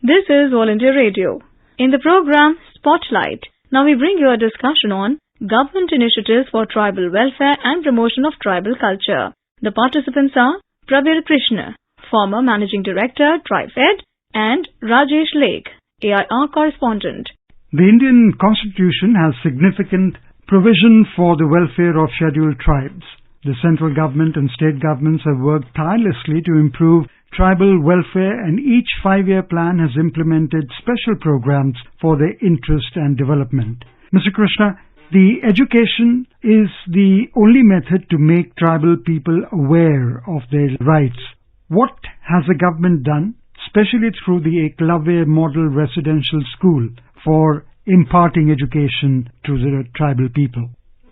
This is All India Radio. In the program Spotlight, now we bring you a discussion on government initiatives for tribal welfare and promotion of tribal culture. The participants are Prabir Krishna, former Managing Director, TriFed, and Rajesh Lake, AIR correspondent. The Indian Constitution has significant provision for the welfare of scheduled tribes. The central government and state governments have worked tirelessly to improve tribal welfare, and each 5-year plan has implemented special programs for their interest and development. Mr. Krishna, the education is the only method to make tribal people aware of their rights. What has the government done, especially through the Eklavya Model Residential School, for imparting education to the tribal people?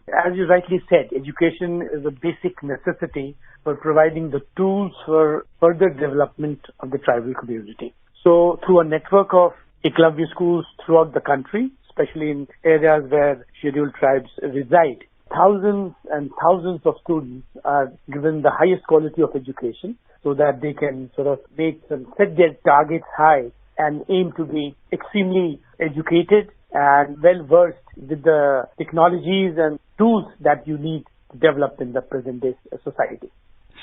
As you rightly said, education is a basic necessity for providing the tools for further development of the tribal community. So through a network of Eklavya schools throughout the country, especially in areas where scheduled tribes reside, thousands and thousands of students are given the highest quality of education so that they can sort of set their targets high and aim to be extremely educated and well-versed with the technologies and tools that you need to develop in the present-day society.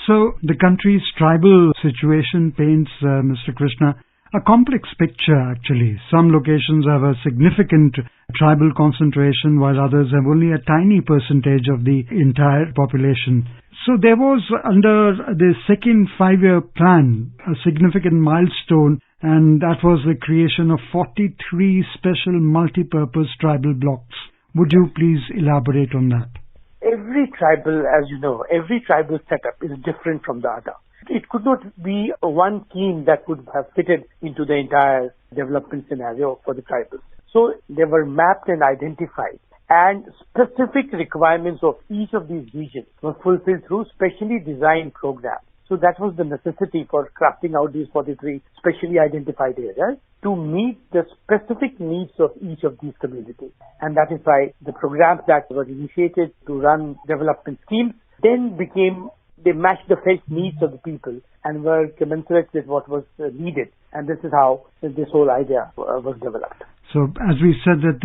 So the country's tribal situation paints, Mr. Krishna, a complex picture actually. Some locations have a significant tribal concentration while others have only a tiny percentage of the entire population. So there was, under the second 5-year plan, a significant milestone, and that was the creation of 43 special multi-purpose tribal blocks. Would you please elaborate on that? Every tribal, as you know, every tribal setup is different from the other. It could not be one scheme that would have fitted into the entire development scenario for the tribals. So they were mapped and identified, and specific requirements of each of these regions were fulfilled through specially designed programs. So that was the necessity for crafting out these 43 specially identified areas to meet the specific needs of each of these communities. And that is why the programs that were initiated to run development schemes then they matched the felt needs of the people and were commensurate with what was needed. And this is how this whole idea was developed. So as we said that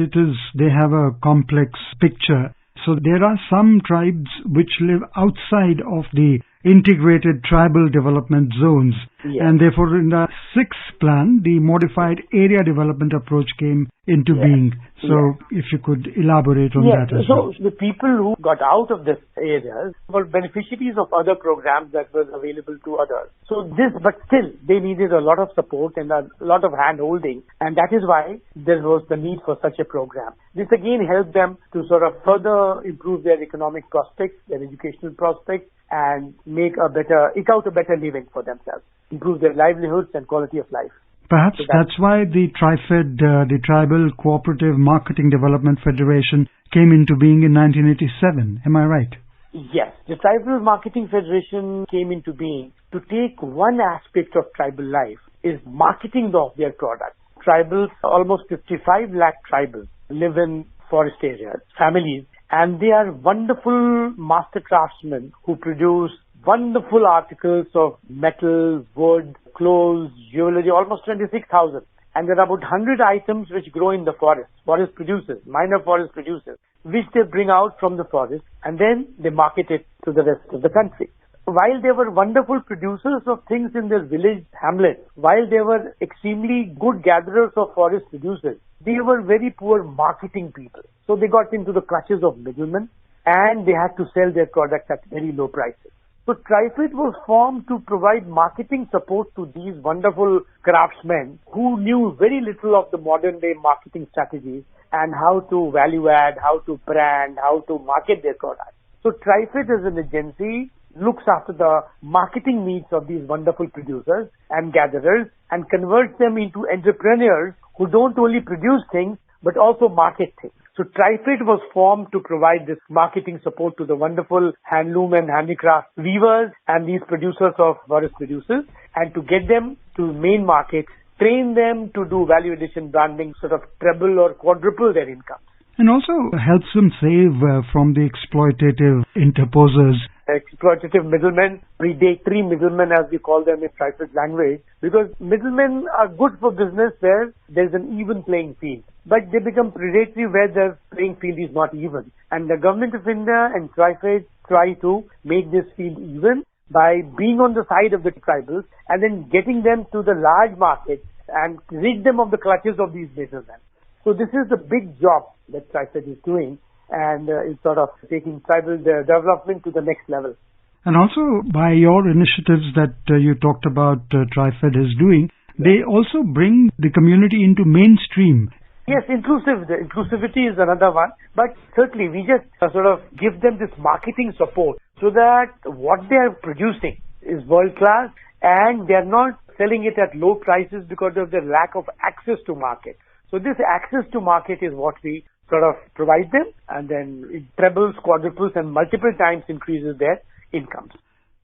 they have a complex picture. So there are some tribes which live outside of the integrated tribal development zones. Yes. And therefore in the 6th plan, the modified area development approach came into being. So if you could elaborate on that as well. So the people who got out of these areas were beneficiaries of other programs that were available to others. But still, they needed a lot of support and a lot of hand-holding, and that is why there was the need for such a program. This again helped them to sort of further improve their economic prospects, their educational prospects, and eke out a better living for themselves, improve their livelihoods and quality of life. Perhaps that's why the TriFed, the Tribal Cooperative Marketing Development Federation, came into being in 1987. Am I right? Yes. The Tribal Marketing Federation came into being to take one aspect of tribal life, is marketing of their products. Tribals, almost 55 lakh tribals live in forest areas, families, and they are wonderful master craftsmen who produce wonderful articles of metal, wood, clothes, jewelry, almost 26,000. And there are about 100 items which grow in the forest producers, minor forest producers, which they bring out from the forest and then they market it to the rest of the country. While they were wonderful producers of things in their village hamlets, while they were extremely good gatherers of forest producers, they were very poor marketing people. So they got into the clutches of middlemen and they had to sell their products at very low prices. So TriFed was formed to provide marketing support to these wonderful craftsmen who knew very little of the modern day marketing strategies and how to value add, how to brand, how to market their products. So TriFed as an agency looks after the marketing needs of these wonderful producers and gatherers and converts them into entrepreneurs who don't only produce things but also market things. So TriFed was formed to provide this marketing support to the wonderful handloom and handicraft weavers and these producers of forest producers, and to get them to main markets, train them to do value addition branding, sort of treble or quadruple their income. And also helps them save from the exploitative interposers exploitative middlemen, predatory middlemen as we call them in private language, because middlemen are good for business where there's an even playing field. But they become predatory where the playing field is not even. And the Government of India and TriFed try to make this field even by being on the side of the tribals and then getting them to the large market and rid them of the clutches of these middlemen. So this is the big job that TriFed is doing, and is sort of taking tribal development to the next level. And also by your initiatives that you talked about TriFed is doing, they also bring the community into mainstream. Yes, inclusive. The inclusivity is another one. But certainly we just sort of give them this marketing support so that what they are producing is world class and they are not selling it at low prices because of their lack of access to market. So this access to market is what we sort of provide them, and then it trebles, quadruples and multiple times increases their incomes.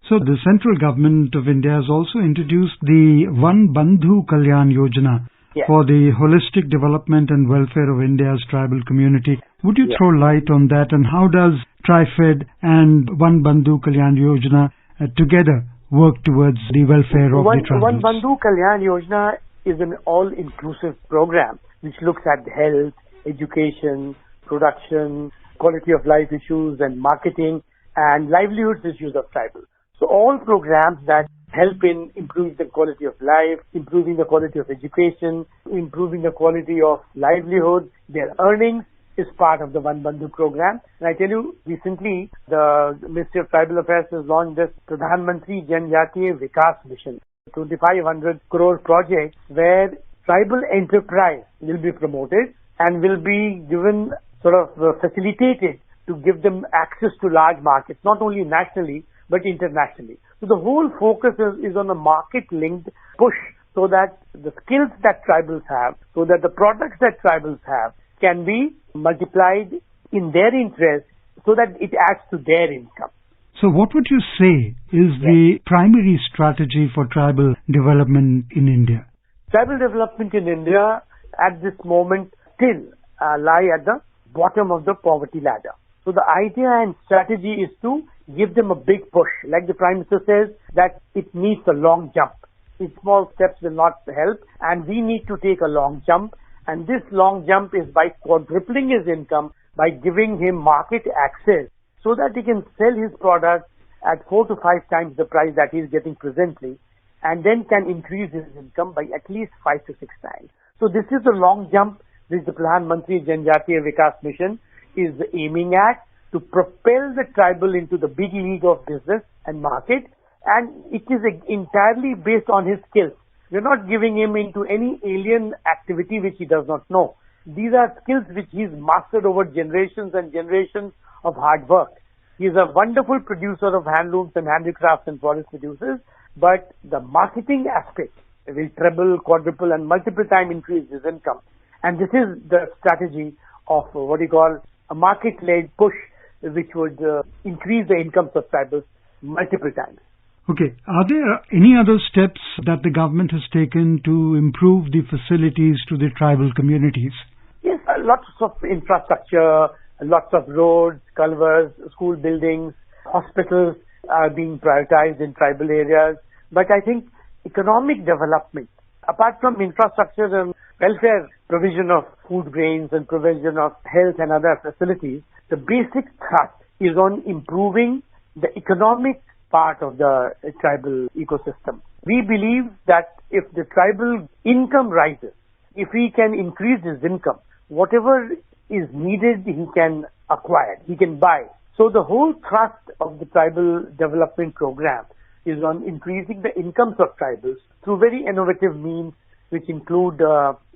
So the central government of India has also introduced the Van Bandhu Kalyan Yojana for the holistic development and welfare of India's tribal community. Would you throw light on that, and how does TriFed and Van Bandhu Kalyan Yojana together work towards the welfare of the tribals? Van Bandhu Kalyan Yojana is an all-inclusive program which looks at health, education, production, quality of life issues and marketing and livelihoods issues of tribals. So all programs that help in improving the quality of life, improving the quality of education, improving the quality of livelihood, their earnings is part of the Van Bandhu program. And I tell you, recently the Ministry of Tribal Affairs has launched this Pradhan Mantri Janjatiya Vikas Mission, 2,500 crore project where tribal enterprise will be promoted and will be given sort of facilitated to give them access to large markets, not only nationally but internationally. So the whole focus is on a market-linked push so that the skills that tribals have, so that the products that tribals have can be multiplied in their interest so that it adds to their income. So what would you say is the primary strategy for tribal development in India? Tribal development in India at this moment still lie at the bottom of the poverty ladder. So the idea and strategy is to give them a big push. Like the Prime Minister says, that it needs a long jump. Small steps will not help, and we need to take a long jump. And this long jump is by quadrupling his income, by giving him market access so that he can sell his product at 4 to 5 times the price that he is getting presently, and then can increase his income by at least 5 to 6 times. So this is the long jump which the Pradhan Mantri Janjatiya Vikas Mission is aiming at, to propel the tribal into the big league of business and market, and it is entirely based on his skills. We're not giving him into any alien activity which he does not know. These are skills which he's mastered over generations and generations of hard work. He's a wonderful producer of handlooms and handicrafts and forest producers, but the marketing aspect will treble, quadruple and multiple time increase his income. And this is the strategy of what you call a market-led push, which would increase the incomes of tribals multiple times. Okay. Are there any other steps that the government has taken to improve the facilities to the tribal communities? Yes, lots of infrastructure, lots of roads, culverts, school buildings, hospitals are being prioritized in tribal areas. But I think economic development, apart from infrastructure and welfare, provision of food grains and provision of health and other facilities, the basic thrust is on improving the economic part of the tribal ecosystem. We believe that if the tribal income rises, if he can increase his income, whatever is needed he can acquire, he can buy. So the whole thrust of the tribal development program is on increasing the incomes of tribals through very innovative means which include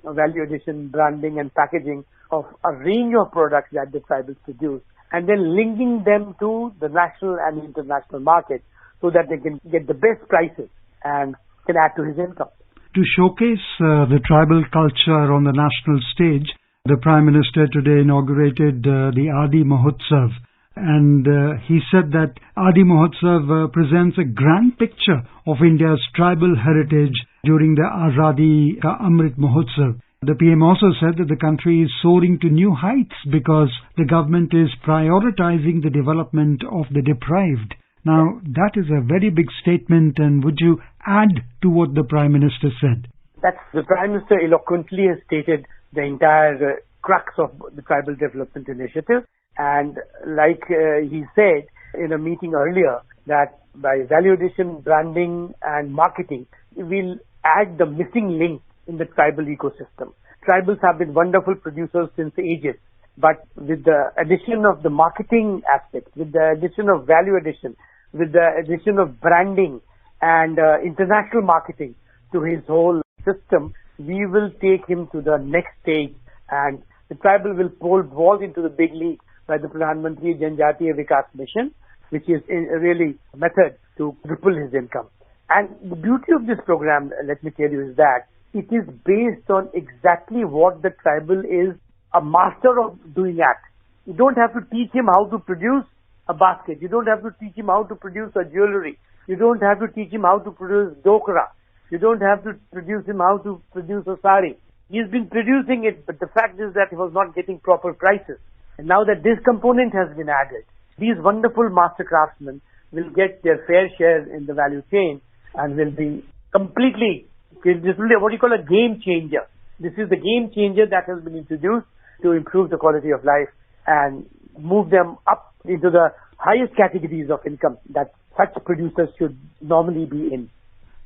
value addition, branding and packaging of a range of products that the tribals produce, and then linking them to the national and international market so that they can get the best prices and can add to his income. To showcase the tribal culture on the national stage, the Prime Minister today inaugurated the Adi Mahotsav, and he said that Adi Mahotsav presents a grand picture of India's tribal heritage during the Azadi Ka Amrit Mahotsav. The PM also said that the country is soaring to new heights because the government is prioritizing the development of the deprived. Now, that is a very big statement, and would you add to what the Prime Minister said? That's the Prime Minister eloquently has stated the entire crux of the Tribal Development Initiative. And like he said in a meeting earlier, that by value addition, branding and marketing, we'll add the missing link in the tribal ecosystem. Tribals have been wonderful producers since ages, but with the addition of the marketing aspect, with the addition of value addition, with the addition of branding and international marketing to his whole system, we will take him to the next stage, and the tribal will pole vault into the big league by the Pradhan Mantri Janjatiya Vikas Mission, which is really a method to triple his income. And the beauty of this program, let me tell you, is that it is based on exactly what the tribal is a master of doing at. You don't have to teach him how to produce a basket. You don't have to teach him how to produce a jewelry. You don't have to teach him how to produce dokra. You don't have to produce him how to produce a sari. He's been producing it, but the fact is that he was not getting proper prices. And now that this component has been added, these wonderful master craftsmen will get their fair share in the value chain and will be completely, this will be what you call a game changer. This is the game changer that has been introduced to improve the quality of life and move them up into the highest categories of income that such producers should normally be in.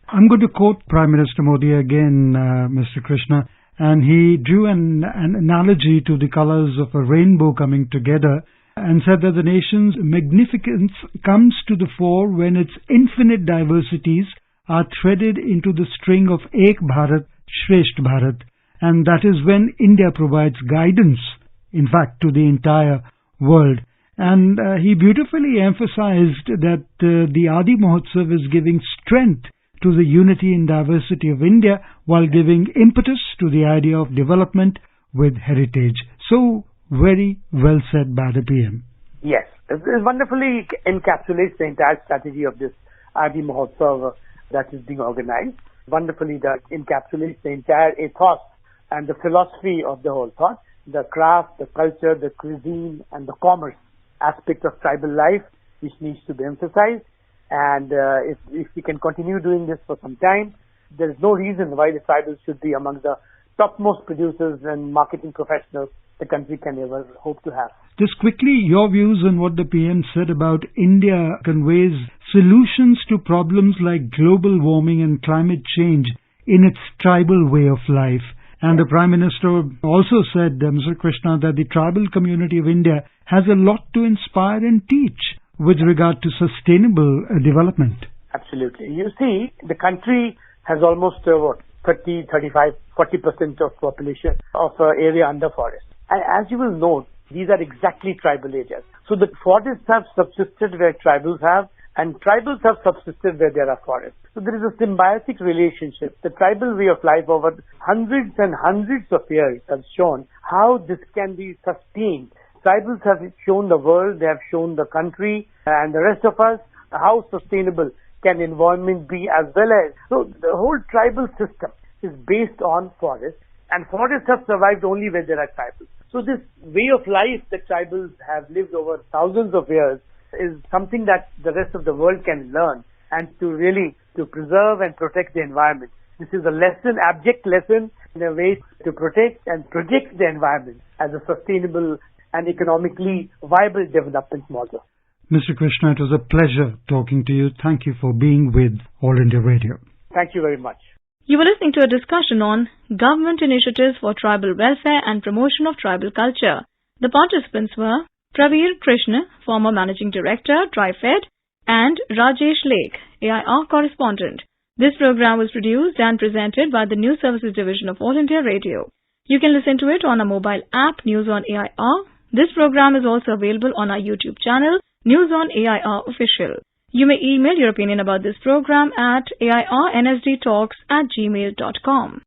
I'm going to quote Prime Minister Modi again, Mr. Krishna, and he drew an analogy to the colors of a rainbow coming together and said that the nation's magnificence comes to the fore when its infinite diversities are threaded into the string of Ek Bharat, Shresht Bharat, and that is when India provides guidance, in fact, to the entire world. And he beautifully emphasized that the Adi Mahotsav is giving strength to the unity and diversity of India while giving impetus to the idea of development with heritage. So, very well said by the PM. Yes, it wonderfully encapsulates the entire strategy of this Adi Mahotsav that is being organized. Wonderfully that encapsulates the entire ethos and the philosophy of the whole thought, the craft, the culture, the cuisine and the commerce aspect of tribal life, which needs to be emphasized. And if we can continue doing this for some time, there is no reason why the tribals should be among the topmost producers and marketing professionals the country can ever hope to have. Just quickly, your views on what the PM said about India conveys solutions to problems like global warming and climate change in its tribal way of life. And the Prime Minister also said, Mr. Krishna, that the tribal community of India has a lot to inspire and teach with regard to sustainable development. Absolutely. You see, the country has almost 30, 35, 40% of population of area under forest. And as you will note, these are exactly tribal areas. So the forests have subsisted where tribals have, and tribals have subsisted where there are forests. So there is a symbiotic relationship. The tribal way of life over hundreds and hundreds of years has shown how this can be sustained. Tribals have shown the world, they have shown the country and the rest of us how sustainable can environment be as well as. So the whole tribal system is based on forests, and forests have survived only where there are tribals. So this way of life that tribals have lived over thousands of years is something that the rest of the world can learn and to preserve and protect the environment. This is a lesson, abject lesson in a way to protect and project the environment as a sustainable and economically viable development model. Mr. Krishna, it was a pleasure talking to you. Thank you for being with All India Radio. Thank you very much. You were listening to a discussion on government initiatives for tribal welfare and promotion of tribal culture. The participants were Praveer Krishna, former Managing Director, TriFed, and Rajesh Lake, AIR correspondent. This program was produced and presented by the News Services Division of All India Radio. You can listen to it on our mobile app, News on AIR. This program is also available on our YouTube channel, News on AIR Official. You may email your opinion about this program at airnsdtalks@gmail.com.